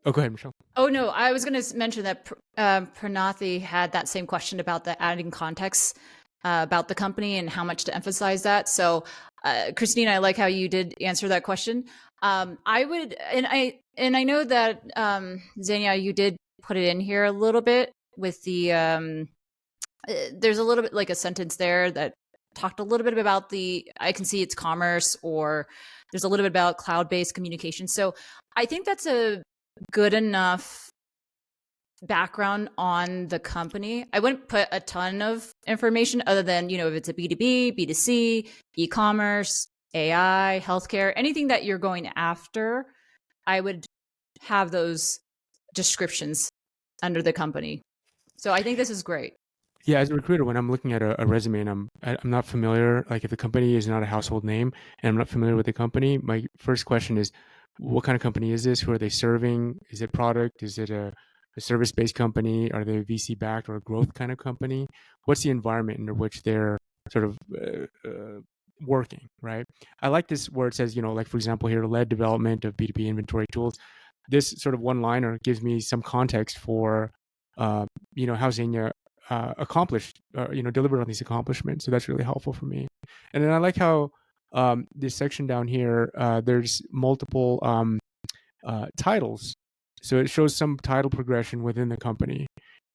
Oh, go ahead, Michelle. Oh, no, I was going to mention that Pranathi had that same question about the adding context about the company and how much to emphasize that. So, Christina, I like how you did answer that question. I would, and I know that Xenia, you did put it in here a little bit with the there's a little bit like a sentence there that talked a little bit about I can see it's commerce, or there's a little bit about cloud-based communication. So I think that's a good enough background on the company. I wouldn't put a ton of information other than, if it's a B2B, B2C, e-commerce, AI, healthcare, anything that you're going after, I would have those descriptions under the company. So I think this is great. Yeah, as a recruiter, when I'm looking at a resume and I'm not familiar, like if the company is not a household name and I'm not familiar with the company, my first question is, what kind of company is this? Who are they serving? Is it product? Is it a service-based company? Are they a VC-backed or a growth kind of company? What's the environment under which they're sort of working, right? I like this where it says, like for example here, led development of B2B inventory tools. This sort of one-liner gives me some context for, how Xenia accomplished, delivered on these accomplishments. So that's really helpful for me. And then I like how this section down here, there's multiple titles. So it shows some title progression within the company.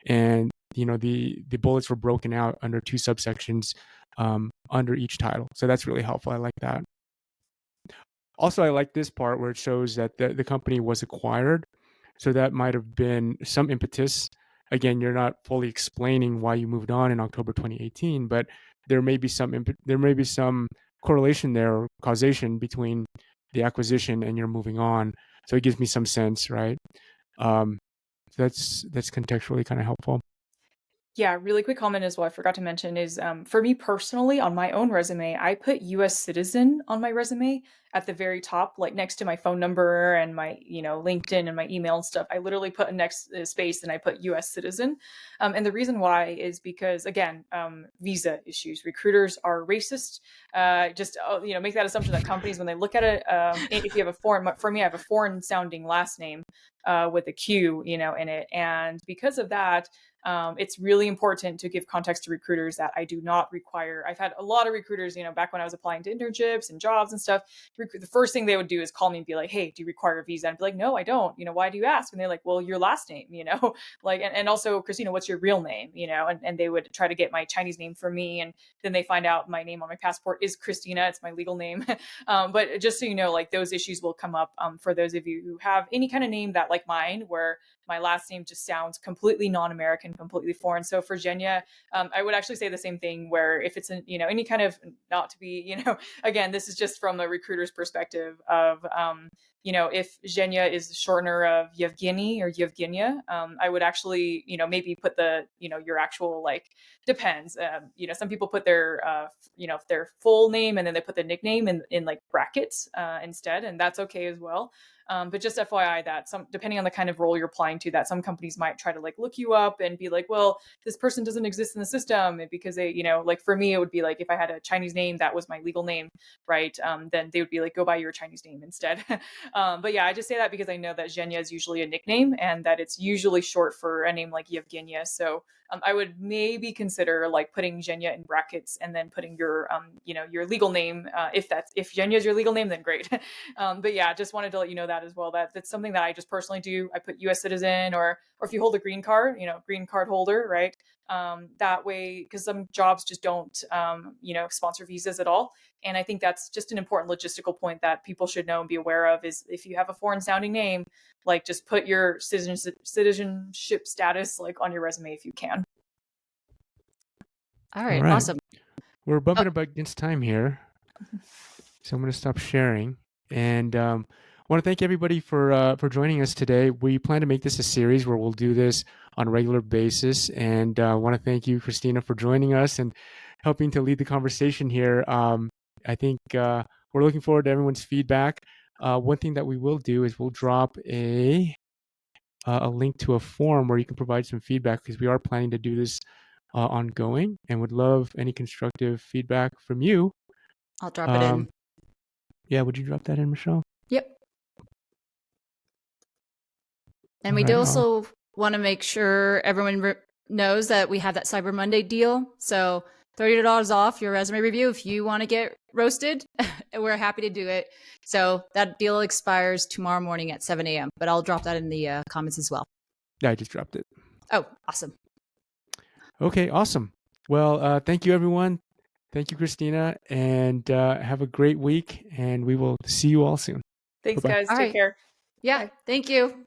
And, the bullets were broken out under 2 subsections under each title. So that's really helpful. I like that. Also, I like this part where it shows that the company was acquired. So that might have been some impetus. Again, you're not fully explaining why you moved on in October 2018, but there may be some correlation there, or causation between the acquisition and you're moving on. So it gives me some sense, right? That's contextually kind of helpful. Yeah, really quick comment as well I forgot to mention is, for me personally, on my own resume, I put US citizen on my resume at the very top, like next to my phone number and my, LinkedIn and my email and stuff. I literally put a next space and I put US citizen. And the reason why is because, again, visa issues. Recruiters are racist. Just, make that assumption that companies, when they look at it, if you have for me, I have a foreign sounding last name. with a Q, in it. And because of that, it's really important to give context to recruiters that I do not require. I've had a lot of recruiters, back when I was applying to internships and jobs and stuff, the first thing they would do is call me and be like, hey, do you require a visa? And I'd be like, no, I don't. Why do you ask? And they're like, well, your last name, like, and also, Christina, what's your real name? And they would try to get my Chinese name from me. And then they find out my name on my passport is Christina. It's my legal name. But just so you know, like, those issues will come up for those of you who have any kind of name that, like mine, where my last name just sounds completely non-American, completely foreign. So for Zhenya, I would actually say the same thing, where if it's any kind of, not to be, again, this is just from a recruiter's perspective of, if Zhenya is the shortener of Yevgeny or Yevgenia, I would actually, maybe put the, your actual, like, depends. Some people put their, their full name and then they put the nickname in like brackets instead, and that's okay as well. But just FYI that depending on the kind of role you're applying to, that some companies might try to like look you up and be like, well, this person doesn't exist in the system, and because they, like for me, it would be like if I had a Chinese name that was my legal name, right? Then they would be like, go by your Chinese name instead. But yeah, I just say that because I know that Zhenya is usually a nickname and that it's usually short for a name like Yevgenia. So I would maybe consider like putting Zhenya in brackets and then putting your, your legal name. If Zhenya is your legal name, then great. But yeah, just wanted to let you know that as well. That's something that I just personally do. I put U.S. citizen, or if you hold a green card, green card holder, right? That way, because some jobs just don't, sponsor visas at all. And I think that's just an important logistical point that people should know and be aware of, is if you have a foreign sounding name, like, just put your citizenship status like on your resume if you can. All right. Awesome. We're bumping up against time here, so I'm going to stop sharing. And I want to thank everybody for joining us today. We plan to make this a series where we'll do this on a regular basis. And I want to thank you, Christina, for joining us and helping to lead the conversation here. I think we're looking forward to everyone's feedback. One thing that we will do is we'll drop a link to a form where you can provide some feedback, because we are planning to do this ongoing, and would love any constructive feedback from you. I'll drop it in. Yeah, would you drop that in, Michelle? Yep. And we do also want to make sure everyone knows that we have that Cyber Monday deal. So $30 off your resume review if you want to get roasted. We're happy to do it. So that deal expires tomorrow morning at 7 a.m. But I'll drop that in the comments as well. Yeah, I just dropped it. Oh, awesome. Okay, awesome. Well, thank you, everyone. Thank you, Christina. And have a great week. And we will see you all soon. Thanks, Bye-bye. guys. Take care. Yeah, thank you.